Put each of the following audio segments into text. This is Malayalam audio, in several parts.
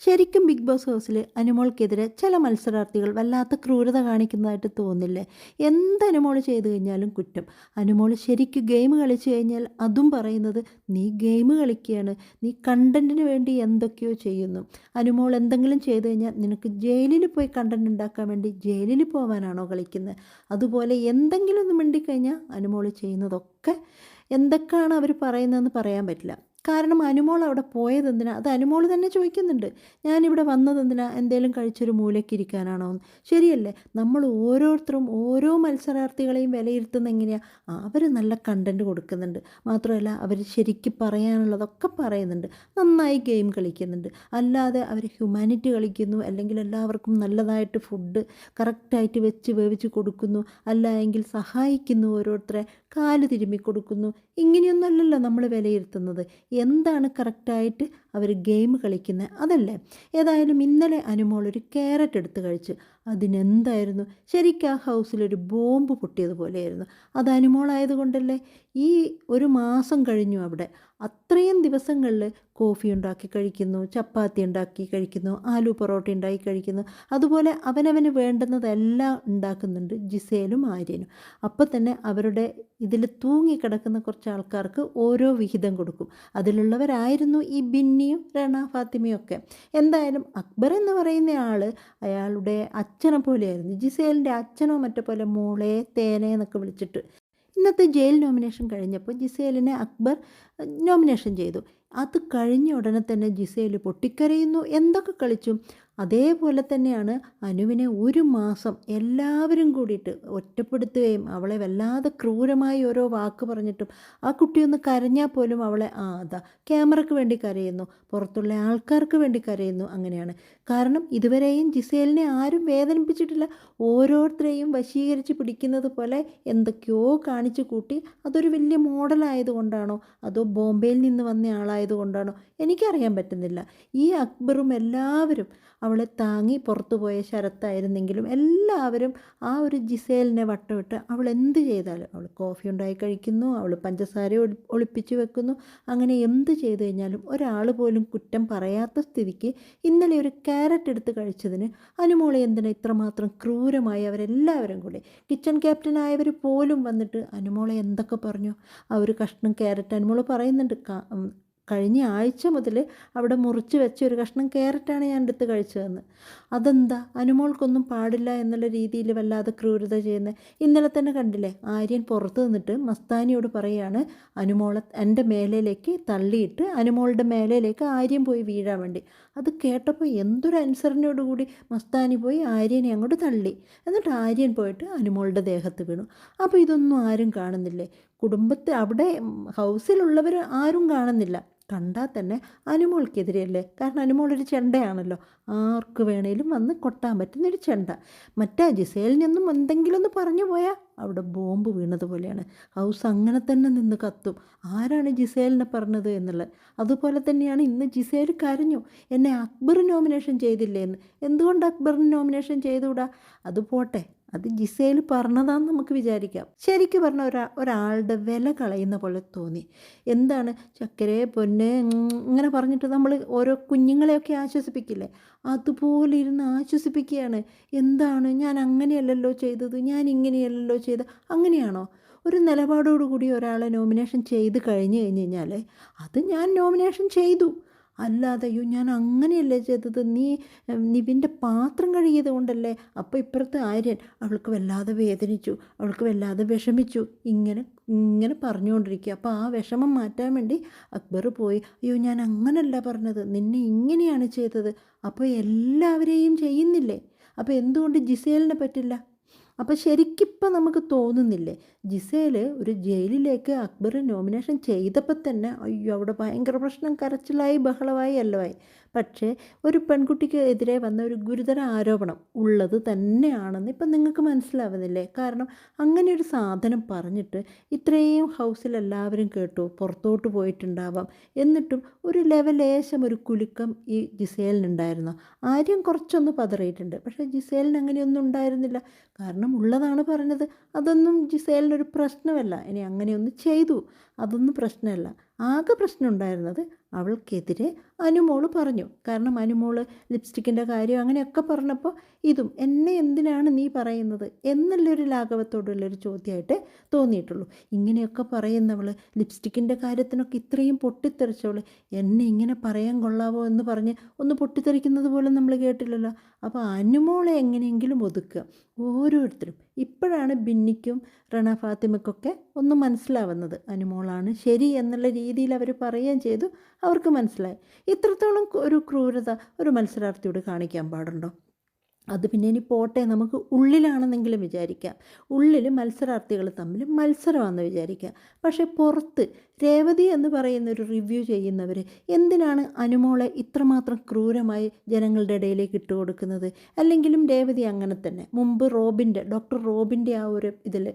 ശരിക്കും ബിഗ് ബോസ് ഹൗസിൽ അനുമോൾക്കെതിരെ ചില മത്സരാർത്ഥികൾ വല്ലാത്ത ക്രൂരത കാണിക്കുന്നതായിട്ട് തോന്നില്ലേ? എന്ത് അനുമോൾ ചെയ്തു കഴിഞ്ഞാലും കുറ്റം. അനുമോൾ ശരിക്കും ഗെയിം കളിച്ചു കഴിഞ്ഞാൽ അതും പറയുന്നത് നീ ഗെയിം കളിക്കുകയാണ്, നീ കണ്ടൻറ്റിന് വേണ്ടി എന്തൊക്കെയോ ചെയ്യുന്നു. അനുമോൾ എന്തെങ്കിലും ചെയ്തു കഴിഞ്ഞാൽ നിനക്ക് ജയിലിൽ പോയി കണ്ടൻറ് ഉണ്ടാക്കാൻ വേണ്ടി ജയിലിൽ പോകാനാണോ കളിക്കുന്നത്? അതുപോലെ എന്തെങ്കിലും ഒന്ന് മിണ്ടിക്കഴിഞ്ഞാൽ അനുമോൾ ചെയ്യുന്നതൊക്കെ എന്തൊക്കെയാണ് അവർ പറയുന്നതെന്ന് പറയാൻ പറ്റില്ല. കാരണം അനുമോൾ അവിടെ പോയതെന്തിനാ? അത് അനുമോൾ തന്നെ ചോദിക്കുന്നുണ്ട്. ഞാനിവിടെ വന്നതെന്തിനാ? എന്തേലും കഴിച്ചൊരു മൂലയ്ക്കിരിക്കാനാണോ എന്ന്. ശരിയല്ലേ? നമ്മൾ ഓരോരുത്തരും ഓരോ മത്സരാർത്ഥികളെയും വിലയിരുത്തുന്ന എങ്ങനെയാണ്? അവർ നല്ല കണ്ടൻറ്റ് കൊടുക്കുന്നുണ്ട്, മാത്രമല്ല അവർ ശരിക്കും പറയാനുള്ളതൊക്കെ പറയുന്നുണ്ട്, നന്നായി ഗെയിം കളിക്കുന്നുണ്ട്. അല്ലാതെ അവർ ഹ്യൂമാനിറ്റി കളിക്കുന്നു, അല്ലെങ്കിൽ എല്ലാവർക്കും നല്ലതായിട്ട് ഫുഡ് കറക്റ്റായിട്ട് വെച്ച് വേവിച്ച് കൊടുക്കുന്നു, അല്ല എങ്കിൽ സഹായിക്കുന്നു, ഓരോരുത്തരെ കാല് തിരുമ്മി കൊടുക്കുന്നു, ഇങ്ങനെയൊന്നല്ലല്ലോ നമ്മൾ വിലയിരുത്തുന്നത്. എന്താണ് കറക്റ്റായിട്ട് അവർ ഗെയിം കളിക്കുന്നത് അതല്ലേ? ഏതായാലും ഇന്നലെ അനുമോൾ ഒരു ക്യാരറ്റ് എടുത്ത് കഴിച്ച്. അതിനെന്തായിരുന്നു? ശരിക്കും ആ ഹൗസിലൊരു ബോംബ് പൊട്ടിയതുപോലെയായിരുന്നു. അത് അനുമോളായതുകൊണ്ടല്ലേ? ഈ ഒരു മാസം കഴിഞ്ഞു അവിടെ. അത്രയും ദിവസങ്ങളിൽ കോഫി ഉണ്ടാക്കി കഴിക്കുന്നു, ചപ്പാത്തി ഉണ്ടാക്കി കഴിക്കുന്നു, ആലു പൊറോട്ട ഉണ്ടാക്കി കഴിക്കുന്നു. അതുപോലെ അവനവന് വേണ്ടുന്നതെല്ലാം ഉണ്ടാക്കുന്നുണ്ട് ജിസേലും ആര്യനും. അപ്പം തന്നെ അവരുടെ ഇതിൽ തൂങ്ങിക്കിടക്കുന്ന കുറച്ച് ആൾക്കാർക്ക് ഓരോ വിഹിതം കൊടുക്കും. അതിലുള്ളവരായിരുന്നു ഈ ബിന്നിയും രണ ഫാത്തിമയും ഒക്കെ. എന്തായാലും അക്ബർ എന്ന് പറയുന്ന ആൾ അയാളുടെ അച്ഛനെ പോലെയായിരുന്നു. ജിസേലിൻ്റെ അച്ഛനോ മറ്റേ പോലെ മോളെ തേനെ എന്നൊക്കെ വിളിച്ചിട്ട്. ഇന്നത്തെ ജയിൽ നോമിനേഷൻ കഴിഞ്ഞപ്പോൾ ജിസേലിനെ അക്ബർ നോമിനേഷൻ ചെയ്തു. അത് കഴിഞ്ഞ ഉടനെ തന്നെ ജിസേൽ പൊട്ടിക്കരയുന്നു, എന്തൊക്കെ കളിച്ചു. അതേപോലെ തന്നെയാണ് അനുവിനെ ഒരു മാസം എല്ലാവരും കൂടിയിട്ട് ഒറ്റപ്പെടുത്തുകയും അവളെ വല്ലാതെ ക്രൂരമായി ഓരോ വാക്ക് പറഞ്ഞിട്ടും ആ കുട്ടിയൊന്ന് കരഞ്ഞാൽ പോലും അവളെ അതാ ക്യാമറയ്ക്ക് വേണ്ടി കരയുന്നു, പുറത്തുള്ള ആൾക്കാർക്ക് വേണ്ടി കരയുന്നു. അങ്ങനെയാണ്. കാരണം ഇതുവരെയും ജിസേലിനെ ആരും വേദനിപ്പിച്ചിട്ടില്ല. ഓരോരുത്തരെയും വശീകരിച്ച് പിടിക്കുന്നത് പോലെ എന്തൊക്കെയോ കാണിച്ചു കൂട്ടി. അതൊരു വലിയ മോഡലായതുകൊണ്ടാണോ അതോ ബോംബെയിൽ നിന്ന് വന്ന ആളായതുകൊണ്ടാണോ എനിക്കറിയാൻ പറ്റുന്നില്ല. ഈ അക്ബറും എല്ലാവരും അവളെ താങ്ങി പുറത്തു പോയ ശരത്തായിരുന്നെങ്കിലും എല്ലാവരും ആ ഒരു ജിസേലിനെ വട്ടമിട്ട് അവൾ എന്ത് ചെയ്താലും, അവൾ കോഫി ഉണ്ടായി കഴിക്കുന്നു, അവൾ പഞ്ചസാര ഒളിപ്പിച്ച് വെക്കുന്നു, അങ്ങനെ എന്ത് ചെയ്തു കഴിഞ്ഞാലും ഒരാൾ പോലും കുറ്റം പറയാത്ത സ്ഥിതിക്ക് ഇന്നലെ ഒരു ക്യാരറ്റ് എടുത്ത് കഴിച്ചതിന് അനുമോളെ എന്തിനാ ഇത്രമാത്രം ക്രൂരമായി അവരെല്ലാവരും കൂടി? കിച്ചൺ ക്യാപ്റ്റനായവർ പോലും വന്നിട്ട് അനുമോളെ എന്തൊക്കെ പറഞ്ഞു. ആ ഒരു കഷ്ണം ക്യാരറ്റ് അനുമോൾ പറയുന്നുണ്ട്, കഴിഞ്ഞ ആഴ്ച മുതൽ അവിടെ മുറിച്ച് വെച്ച ഒരു കഷ്ണം ക്യാരറ്റാണ് ഞാൻ എടുത്ത് കഴിച്ചതെന്ന്. അതെന്താ അനുമോൾക്കൊന്നും പാടില്ല എന്നുള്ള രീതിയിൽ വല്ലാതെ ക്രൂരത ചെയ്യുന്നത്? ഇന്നലെ തന്നെ കണ്ടില്ലേ, ആര്യൻ പുറത്ത് നിന്നിട്ട് മസ്താനിയോട് പറയുകയാണ് അനുമോളെ എൻ്റെ മേലയിലേക്ക് തള്ളിയിട്ട് അനുമോളുടെ മേലയിലേക്ക് ആര്യൻ പോയി വീഴാൻ വേണ്ടി. അത് കേട്ടപ്പോൾ എന്തൊരു അനുസരണയോടുകൂടി മസ്താനി പോയി ആര്യനെ അങ്ങോട്ട് തള്ളി. എന്നിട്ട് ആര്യൻ പോയിട്ട് അനുമോളുടെ ദേഹത്ത് വീണു. അപ്പോൾ ഇതൊന്നും ആരും കാണുന്നില്ലേ? കുടുംബത്തിൽ അവിടെ ഹൗസിലുള്ളവർ ആരും കാണുന്നില്ല. കണ്ടാൽ തന്നെ അനുമോൾക്കെതിരെയല്ലേ? കാരണം അനുമോളൊരു ചെണ്ടയാണല്ലോ, ആർക്ക് വേണേലും വന്ന് കൊട്ടാൻ പറ്റുന്നൊരു ചെണ്ട. മറ്റേ ജിസേലിനൊന്നും എന്തെങ്കിലും ഒന്ന് പറഞ്ഞു പോയാൽ അവിടെ ബോംബ് വീണതുപോലെയാണ്. ഹൗസ് അങ്ങനെ തന്നെ നിന്ന് കത്തും, ആരാണ് ജിസേലിനെ പറഞ്ഞത് എന്നുള്ളത്. അതുപോലെ തന്നെയാണ് ഇന്ന് ജിസേൽ കരഞ്ഞു, എന്നെ അക്ബർ നോമിനേഷൻ ചെയ്തില്ലേ എന്ന്. എന്തുകൊണ്ട് അക്ബറിന് നോമിനേഷൻ ചെയ്തുകൂടാ? അത് പോട്ടെ, അത് ജിസേൽ പറഞ്ഞതാന്ന് നമുക്ക് വിചാരിക്കാം. ശരിക്കും പറഞ്ഞ ഒരാളുടെ വില കളയുന്ന പോലെ തോന്നി. എന്താണ് ചക്കരെ പൊന്നെ ഇങ്ങനെ പറഞ്ഞിട്ട് നമ്മൾ ഓരോ കുഞ്ഞുങ്ങളെയൊക്കെ ആശ്വസിപ്പിക്കില്ലേ, അതുപോലെ ഇരുന്ന് ആശ്വസിപ്പിക്കുകയാണ്. എന്താണ് ഞാൻ അങ്ങനെയല്ലല്ലോ ചെയ്തത്, ഞാൻ ഇങ്ങനെയല്ലല്ലോ ചെയ്തത്, അങ്ങനെയാണോ? ഒരു നിലപാടോടുകൂടി ഒരാളെ നോമിനേഷൻ ചെയ്ത് കഴിഞ്ഞ് കഴിഞ്ഞാൽ അത് ഞാൻ നോമിനേഷൻ ചെയ്തു, അല്ലാതെ അയ്യോ ഞാൻ അങ്ങനെയല്ലേ ചെയ്തത്, നീ നിവിൻ്റെ പാത്രം കഴുകിയത് കൊണ്ടല്ലേ, അപ്പോൾ ഇപ്പുറത്ത് ആര്യൻ അവൾക്ക് വല്ലാതെ വേദനിച്ചു, അവൾക്ക് വല്ലാതെ വിഷമിച്ചു, ഇങ്ങനെ ഇങ്ങനെ പറഞ്ഞുകൊണ്ടിരിക്കുക. അപ്പോൾ ആ വിഷമം മാറ്റാൻ വേണ്ടി അക്ബർ പോയി, അയ്യോ ഞാൻ അങ്ങനല്ല പറഞ്ഞത്, നിന്നെ ഇങ്ങനെയാണ് ചെയ്തത്. അപ്പോൾ എല്ലാവരെയും ചെയ്യുന്നില്ലേ? അപ്പോൾ എന്തുകൊണ്ട് ജിസേലിനെ പറ്റില്ല? അപ്പോൾ ശരിക്കിപ്പം നമുക്ക് തോന്നുന്നില്ലേ, ജിസേൽ ഒരു ജയിലിലേക്ക് അക്ബർ നോമിനേഷൻ ചെയ്തപ്പോൾ തന്നെ അയ്യോ അവിടെ ഭയങ്കര പ്രശ്നം, കരച്ചിലായി, ബഹളമായി, എല്ലാമായി. പക്ഷേ ഒരു പെൺകുട്ടിക്ക് എതിരെ വന്ന ഒരു ഗുരുതര ആരോപണം ഉള്ളത് തന്നെയാണെന്ന് ഇപ്പം നിങ്ങൾക്ക് മനസ്സിലാവുന്നില്ലേ? കാരണം അങ്ങനെ ഒരു സാധനം പറഞ്ഞിട്ട് ഇത്രയും ഹൗസിലെല്ലാവരും കേട്ടു, പുറത്തോട്ട് പോയിട്ടുണ്ടാവാം, എന്നിട്ടും ഒരു ലെവലേശം ഒരു കുലുക്കം ഈ ജിസേലിനുണ്ടായിരുന്നു. ആര്യം കുറച്ചൊന്ന് പതറിയിട്ടുണ്ട്, പക്ഷേ ജിസേലിന് അങ്ങനെയൊന്നും ഉണ്ടായിരുന്നില്ല. കാരണം ഉള്ളതാണ് പറഞ്ഞത്. അതൊന്നും ജിസേലിനൊരു പ്രശ്നമല്ല. ഇനി അങ്ങനെയൊന്ന് ചെയ്തു, അതൊന്നും പ്രശ്നമല്ല. ആകെ പ്രശ്നം ഉണ്ടായിരുന്നത് അവൾക്കെതിരെ അനുമോള് പറഞ്ഞു. കാരണം അനുമോള് ലിപ്സ്റ്റിക്കിൻ്റെ കാര്യം അങ്ങനെയൊക്കെ പറഞ്ഞപ്പോൾ ഇതും എന്നെ എന്തിനാണ് നീ പറയുന്നത് എന്നുള്ളൊരു ലാഘവത്തോടുള്ളൊരു ചോദ്യമായിട്ട് തോന്നിയിട്ടുള്ളൂ. ഇങ്ങനെയൊക്കെ പറയുന്നവൾ, ലിപ്സ്റ്റിക്കിൻ്റെ കാര്യത്തിനൊക്കെ ഇത്രയും പൊട്ടിത്തെറിച്ചവൾ എന്നെ ഇങ്ങനെ പറയാൻ കൊള്ളാവോ എന്ന് പറഞ്ഞ് ഒന്ന് പൊട്ടിത്തെറിക്കുന്നത് പോലും നമ്മൾ കേട്ടില്ലല്ലോ. അപ്പോൾ അനുമോളെ എങ്ങനെയെങ്കിലും ഒതുക്കുക. ഓരോരുത്തരും ഇപ്പോഴാണ് ബിന്നിക്കും റണ ഫാത്തിമയ്ക്കൊക്കെ ഒന്ന് മനസ്സിലാവുന്നത്. അനുമോളാണ് ശരി എന്നുള്ള രീതിയിൽ അവർ പറയുകയും ചെയ്തു. അവർക്ക് മനസ്സിലായി. ഇത്രത്തോളം ഒരു ക്രൂരത ഒരു മത്സരാർത്ഥിയോട് കാണിക്കാൻ പാടുണ്ടോ? അത് പിന്നെ ഇനി പോട്ടെ, നമുക്ക് ഉള്ളിലാണെന്നെങ്കിലും വിചാരിക്കാം. ഉള്ളിൽ മത്സരാർത്ഥികൾ തമ്മിൽ മത്സരമാണെന്ന് വിചാരിക്കാം. പക്ഷേ പുറത്ത് രേവതി എന്ന് പറയുന്നൊരു റിവ്യൂ ചെയ്യുന്നവർ എന്തിനാണ് അനുമോളെ ഇത്രമാത്രം ക്രൂരമായി ജനങ്ങളുടെ ഇടയിലേക്ക് ഇട്ടുകൊടുക്കുന്നത്? അല്ലെങ്കിലും രേവതി അങ്ങനെ തന്നെ മുമ്പ് ഡോക്ടർ റോബിൻ്റെ ആ ഒരു ഇതിൽ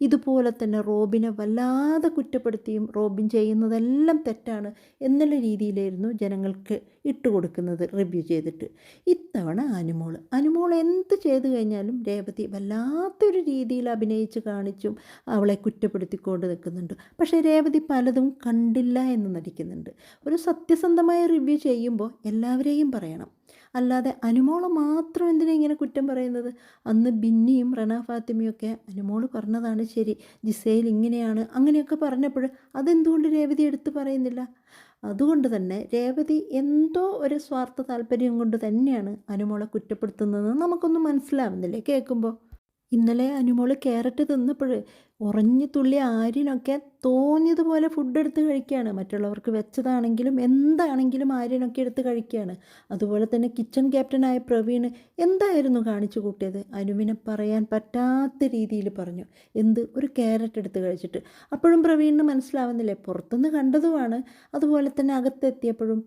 ഇതുപോലെ തന്നെ റോബിനെ വല്ലാതെ കുറ്റപ്പെടുത്തിയും റോബിൻ ചെയ്യുന്നതെല്ലാം തെറ്റാണ് എന്നുള്ള രീതിയിലായിരുന്നു ജനങ്ങൾക്ക് ഇട്ടുകൊടുക്കുന്നത് റിവ്യൂ ചെയ്തിട്ട്. ഇത്തവണ അനുമോൾ എന്ത് ചെയ്തു കഴിഞ്ഞാലും രേവതി വല്ലാത്തൊരു രീതിയിൽ അഭിനയിച്ച് കാണിച്ചും അവളെ കുറ്റപ്പെടുത്തിക്കൊണ്ട് നിൽക്കുന്നുണ്ട്. പക്ഷേ രേവതി പലതും കണ്ടില്ല എന്ന് നടിക്കുന്നുണ്ട്. ഒരു സത്യസന്ധമായ റിവ്യൂ ചെയ്യുമ്പോൾ എല്ലാവരെയും പറയണം, അല്ലാതെ അനുമോളെ മാത്രം എന്തിനാ ഇങ്ങനെ കുറ്റം പറയുന്നത്? അന്ന് ബിന്നിയും റണ ഫാത്തിമയൊക്കെ അനുമോള് പറഞ്ഞതാണ് ശരി, ജിസേൽ ഇങ്ങനെയാണ് അങ്ങനെയൊക്കെ പറഞ്ഞപ്പോൾ അതെന്തുകൊണ്ട് രേവതി എടുത്ത് പറയുന്നില്ല? അതുകൊണ്ട് തന്നെ രേവതി എന്തോ ഒരു സ്വാർത്ഥ താല്പര്യം കൊണ്ട് തന്നെയാണ് അനുമോളെ കുറ്റപ്പെടുത്തുന്നതെന്ന് നമുക്കൊന്നും മനസ്സിലാവുന്നില്ലേ കേൾക്കുമ്പോൾ? ഇന്നലെ അനുമോൾ ക്യാരറ്റ് തിന്നപ്പോൾ ഉറഞ്ഞു തുള്ളി ആര്യനൊക്കെ തോന്നിയതുപോലെ ഫുഡ് എടുത്ത് കഴിക്കുകയാണ്. മറ്റുള്ളവർക്ക് വെച്ചതാണെങ്കിലും എന്താണെങ്കിലും ആര്യനൊക്കെ എടുത്ത് കഴിക്കുകയാണ്. അതുപോലെ തന്നെ കിച്ചൺ ക്യാപ്റ്റനായ പ്രവീൺ എന്തായിരുന്നു കാണിച്ചു കൂട്ടിയത്? അനുവിനെ പറയാൻ പറ്റാത്ത രീതിയിൽ പറഞ്ഞു. ഒരു ക്യാരറ്റ് എടുത്ത് കഴിച്ചിട്ട്. അപ്പോഴും പ്രവീണിന് മനസ്സിലാവുന്നില്ലേ? പുറത്തുനിന്ന് കണ്ടതുമാണ്. അതുപോലെ തന്നെ അകത്തെത്തിയപ്പോഴും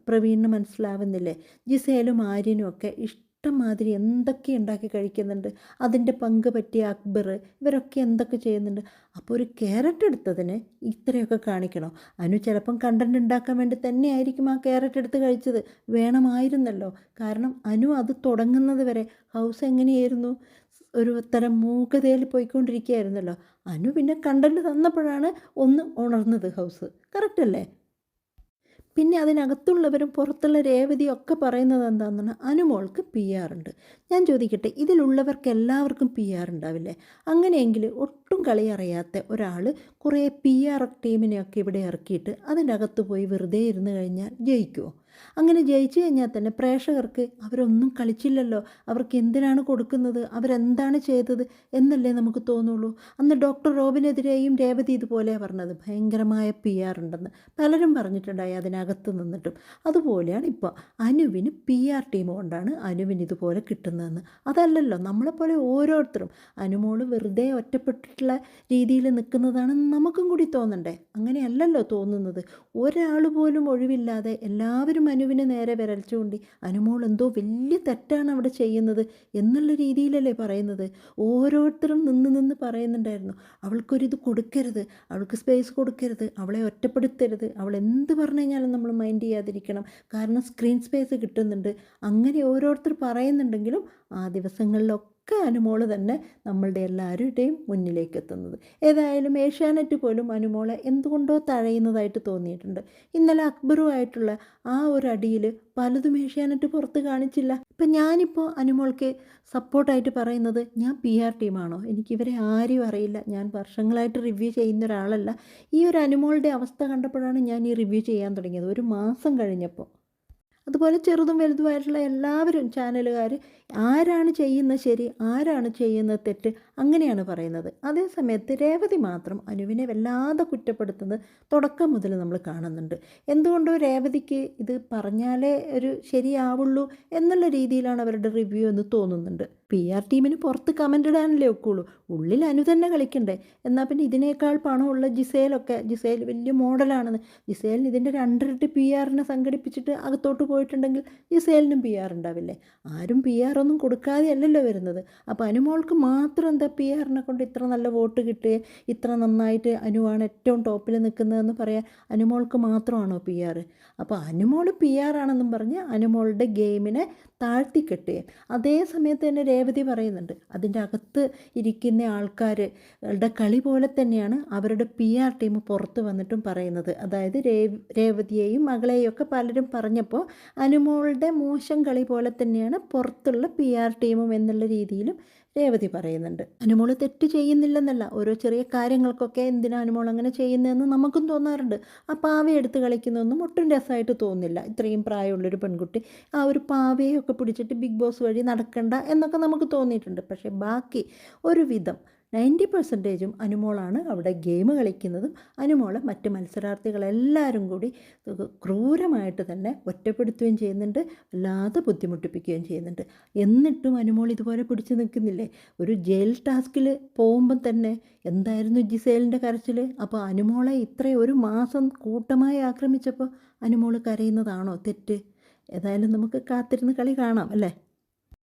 പ്രവീണിന് മനസ്സിലാവുന്നില്ലേ? ജിസേലും ആര്യനും ഒക്കെ ഇഷ്ടംമാതിരി എന്തൊക്കെ ഉണ്ടാക്കി കഴിക്കുന്നുണ്ട്. അതിൻ്റെ പങ്ക് പറ്റിയ അക്ബർ ഇവരൊക്കെ എന്തൊക്കെ ചെയ്യുന്നുണ്ട്. അപ്പോൾ ഒരു ക്യാരറ്റ് എടുത്തതിന് ഇത്രയൊക്കെ കാണിക്കണോ? അനു ചിലപ്പം കണ്ടൻറ് ഉണ്ടാക്കാൻ വേണ്ടി തന്നെയായിരിക്കും ആ ക്യാരറ്റ് എടുത്ത് കഴിച്ചത്. വേണമായിരുന്നല്ലോ. കാരണം അനു അത് തുടങ്ങുന്നത് വരെ ഹൗസ് എങ്ങനെയായിരുന്നു? ഒരു തരം മൂകതയിൽ പോയിക്കൊണ്ടിരിക്കുകയായിരുന്നല്ലോ. അനു പിന്നെ കണ്ടൻറ് തന്നപ്പോഴാണ് ഒന്ന് ഉണർന്നത് ഹൗസ്. കറക്റ്റ് അല്ലേ? പിന്നെ അതിനകത്തുള്ളവരും പുറത്തുള്ള രേവതിയൊക്കെ പറയുന്നത് എന്താണെന്ന് അനുമോൾക്ക് PR ഉണ്ട്. ഞാൻ ചോദിക്കട്ടെ, ഇതിലുള്ളവർക്ക് എല്ലാവർക്കും PR ഉണ്ടാവില്ലേ? അങ്ങനെയെങ്കിൽ ഒട്ടും കളി അറിയാത്ത ഒരാൾ കുറേ PR ടീമിനെയൊക്കെ ഇവിടെ ഇറക്കിയിട്ട് അതിൻ്റെ അകത്ത് പോയി വെറുതെ ഇരുന്ന് കഴിഞ്ഞാൽ ജയിക്കുമോ? അങ്ങനെ ജയിച്ചു കഴിഞ്ഞാൽ തന്നെ പ്രേക്ഷകർക്ക് അവരൊന്നും കളിച്ചില്ലല്ലോ, അവർക്ക് എന്തിനാണ് കൊടുക്കുന്നത്, അവരെന്താണ് ചെയ്തത് എന്നല്ലേ നമുക്ക് തോന്നുള്ളൂ. അന്ന് ഡോക്ടർ റോബിനെതിരെയും രേവതി ഇതുപോലെ പറഞ്ഞത്, ഭയങ്കരമായ PR ഉണ്ടെന്ന് പലരും പറഞ്ഞിട്ടുണ്ടായി അതിനകത്ത് നിന്നിട്ടും. അതുപോലെയാണ് ഇപ്പോൾ അനുവിന് PR ടീം കൊണ്ടാണ് അനുവിന് ഇതുപോലെ കിട്ടുന്നതെന്ന്. അതല്ലല്ലോ, നമ്മളെപ്പോലെ ഓരോരുത്തരും അനുമോള് വെറുതെ ഒറ്റപ്പെട്ടിട്ടുള്ള രീതിയിൽ നിൽക്കുന്നതാണെന്ന് നമുക്കും കൂടി തോന്നണ്ടേ? അങ്ങനെയല്ലല്ലോ തോന്നുന്നത്. ഒരാൾ പോലും ഒഴിവില്ലാതെ എല്ലാവരും അനുവിന് നേരെ വിരൽ ചൂണ്ടി അനുമോൾ എന്തോ വലിയ തെറ്റാണ് അവിടെ ചെയ്യുന്നത് എന്നുള്ള രീതിയിലല്ലേ പറയുന്നത്. ഓരോരുത്തരും നിന്ന് പറയുന്നുണ്ടായിരുന്നു, അവൾക്കൊരിത് കൊടുക്കരുത്, അവൾക്ക് സ്പേസ് കൊടുക്കരുത്, അവളെ ഒറ്റപ്പെടുത്തരുത്, അവൾ എന്ത് പറഞ്ഞു കഴിഞ്ഞാലും നമ്മൾ മൈൻഡ് ചെയ്യാതിരിക്കണം, കാരണം സ്ക്രീൻ സ്പേസ് കിട്ടുന്നുണ്ട്. അങ്ങനെ ഓരോരുത്തർ പറയുന്നുണ്ടെങ്കിലും ആ ദിവസങ്ങളിലൊക്കെ അനുമോള് തന്നെ നമ്മളുടെ എല്ലാവരുടെയും മുന്നിലേക്ക് എത്തുന്നത്. ഏതായാലും ഏഷ്യാനെറ്റ് പോലും അനുമോളെ എന്തുകൊണ്ടോ തഴയുന്നതായിട്ട് തോന്നിയിട്ടുണ്ട്. ഇന്നലെ അക്ബറുമായിട്ടുള്ള ആ ഒരു അടിയിൽ പലതും ഏഷ്യാനെറ്റ് പുറത്ത് കാണിച്ചില്ല. ഇപ്പം ഞാനിപ്പോൾ അനുമോൾക്ക് സപ്പോർട്ടായിട്ട് പറയുന്നത്, ഞാൻ PR ടീമാണോ? എനിക്കിവരെ ആരും അറിയില്ല, ഞാൻ വർഷങ്ങളായിട്ട് റിവ്യൂ ചെയ്യുന്ന ഒരാളല്ല. ഈ ഒരു അനുമോളുടെ അവസ്ഥ കണ്ടപ്പോഴാണ് ഞാൻ ഈ റിവ്യൂ ചെയ്യാൻ തുടങ്ങിയത്, ഒരു മാസം കഴിഞ്ഞപ്പോൾ. അതുപോലെ ചെറുതും വലുതുമായിട്ടുള്ള എല്ലാവരും ചാനലുകാർ ആരാണ് ചെയ്യുന്നത് ശരി, ആരാണ് ചെയ്യുന്നത് തെറ്റ്, അങ്ങനെയാണ് പറയുന്നത്. അതേസമയത്ത് രേവതി മാത്രം അനുവിനെ വല്ലാതെ കുറ്റപ്പെടുത്തുന്നത് തുടക്കം മുതൽ നമ്മൾ കാണുന്നുണ്ട്. എന്തുകൊണ്ടോ രേവതിക്ക് ഇത് പറഞ്ഞാലേ ഒരു ശരിയാവുള്ളൂ എന്നുള്ള രീതിയിലാണ് അവരുടെ റിവ്യൂ എന്ന് തോന്നുന്നുണ്ട്. PR ടീമിന് പുറത്ത് കമൻ്റ് ഇടാനല്ലേ ഒക്കുള്ളൂ, ഉള്ളിൽ അനു തന്നെ കളിക്കണ്ടേ? എന്നാൽ പിന്നെ ഇതിനേക്കാൾ പണമുള്ള ജിസേൽ വലിയ മോഡലാണെന്ന്, ജിസേലിന് ഇതിൻ്റെ 2 ഇരട്ടി PR സംഘടിപ്പിച്ചിട്ട് അകത്തോട്ട് പോയിട്ടുണ്ടെങ്കിൽ ജിസേലിനും PR ഉണ്ടാവില്ലേ? ആരും PR ഒന്നും കൊടുക്കാതെ അല്ലല്ലോ വരുന്നത്. അപ്പോൾ അനുമോൾക്ക് മാത്രം എന്താ PR കൊണ്ട് ഇത്ര നല്ല വോട്ട് കിട്ടുക, ഇത്ര നന്നായിട്ട് അനുവാണ് ഏറ്റവും ടോപ്പിൽ നിൽക്കുന്നതെന്ന് പറയാൻ അനുമോൾക്ക് മാത്രമാണോ PR? അപ്പോൾ അനുമോൾ PR ആണെന്നും പറഞ്ഞ് അനുമോളുടെ ഗെയിമിനെ താഴ്ത്തിക്കെട്ടുകയും അതേ സമയത്ത് തന്നെ രേവതി പറയുന്നുണ്ട്. അതിൻ്റെ അകത്ത് ഇരിക്കുന്ന ആൾക്കാരുടെ കളി പോലെ തന്നെയാണ് അവരുടെ PR ടീം പുറത്ത് വന്നിട്ടും പറയുന്നത്. അതായത് രേവതിയെയും മകളെയും ഒക്കെ പലരും പറഞ്ഞപ്പോൾ അനുമോളുടെ മോശം കളി പോലെ തന്നെയാണ് പുറത്തുള്ള PR ടീമും എന്നുള്ള രീതിയിലും രേവതി പറയുന്നുണ്ട്. അനുമോൾ തെറ്റ് ചെയ്യുന്നില്ലെന്നല്ല, ഓരോ ചെറിയ കാര്യങ്ങൾക്കൊക്കെ എന്തിനാ അനുമോൾ അങ്ങനെ ചെയ്യുന്നതെന്ന് നമുക്കും തോന്നാറുണ്ട്. ആ പാവയെ എടുത്ത് കളിക്കുന്നതൊന്നും ഒട്ടും രസമായിട്ട് തോന്നുന്നില്ല. ഇത്രയും പ്രായമുള്ളൊരു പെൺകുട്ടി ആ ഒരു പാവയൊക്കെ പിടിച്ചിട്ട് ബിഗ് ബോസ് വഴി നടക്കണ്ട എന്നൊക്കെ നമുക്ക് തോന്നിയിട്ടുണ്ട്. പക്ഷേ ബാക്കി ഒരു വിധം 90% അനുമോളാണ് അവിടെ ഗെയിം കളിക്കുന്നതും അനുമോളെ മറ്റ് മത്സരാർത്ഥികളെല്ലാവരും കൂടി ക്രൂരമായിട്ട് തന്നെ ഒറ്റപ്പെടുത്തുകയും ചെയ്യുന്നുണ്ട്, വല്ലാതെ ബുദ്ധിമുട്ടിപ്പിക്കുകയും ചെയ്യുന്നുണ്ട്. എന്നിട്ടും അനുമോൾ ഇതുപോലെ പിടിച്ചു നിൽക്കുന്നില്ലേ? ഒരു ജയിൽ ടാസ്കിൽ പോകുമ്പം തന്നെ എന്തായിരുന്നു ജിസേലിൻ്റെ കരച്ചിൽ? അപ്പോൾ അനുമോളെ ഇത്രയും ഒരു മാസം കൂട്ടമായി ആക്രമിച്ചപ്പോൾ അനുമോൾ കരയുന്നതാണോ തെറ്റ്? ഏതായാലും നമുക്ക് കാത്തിരുന്ന് കളി കാണാം അല്ലേ?